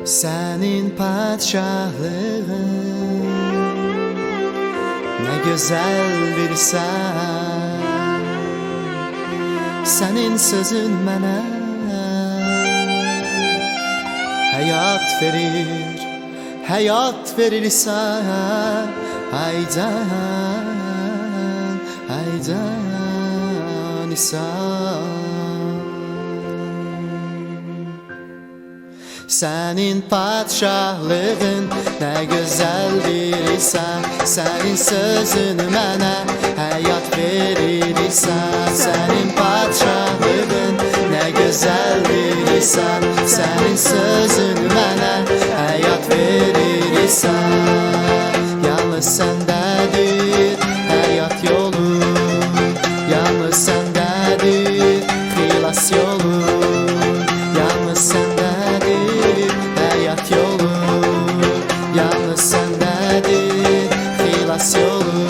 Senin padşahlığın ne güzel bir sen. Senin sözün mənə hayat verirsən. Haydan isan. Senin padşahlığın ne güzel bir isen. Senin sözün mənə hayat verirsən. Senin padşahlığın ne güzel bir isen. Senin sözün mənə hayat verirsən. Yalnız səndədir hayat yolu, yalnız səndədir xilas yolu, yalnız səndədir hayat yolu, yalnız səndədir xilas yolu.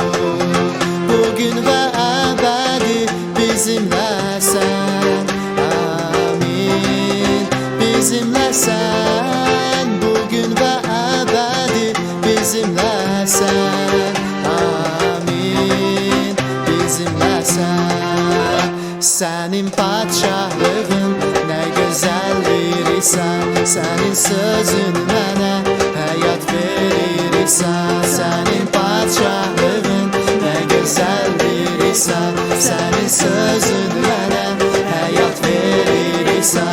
Bugün ve əbədi bizimləsən, amin, bizimləsən. Bugün ve əbədi bizimləsən, amin, bizimləsən. Senin padşahlığın ne güzel bir isen. Senin sözün mənə hayat verirsən. Senin padşahlığın ne güzel bir isen. Senin sözün mənə hayat verirsən.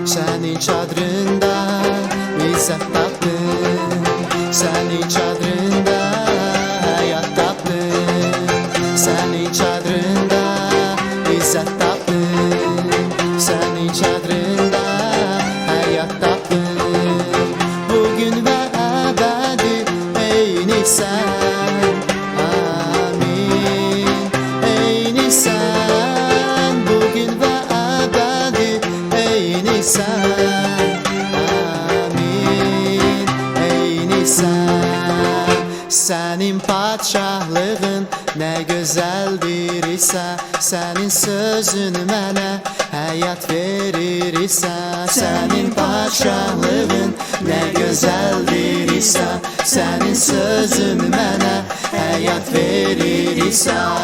Senin çadrında izzet tapdım, senin çadrında hayat tapdım. Senin çadrında izzet tapdım, senin çadrında hayat tapdım. Bugün ve əbədi eyni sen, amin, eyni sen. Bugün ve əbədi eyni sen, amin, eyni sen. Senin padşahlığın ne güzel bir ise. Senin sözün mənə hayat verirsən. Senin padşahlığın ne güzel bir ise. Senin sözün mənə hayat verirsən.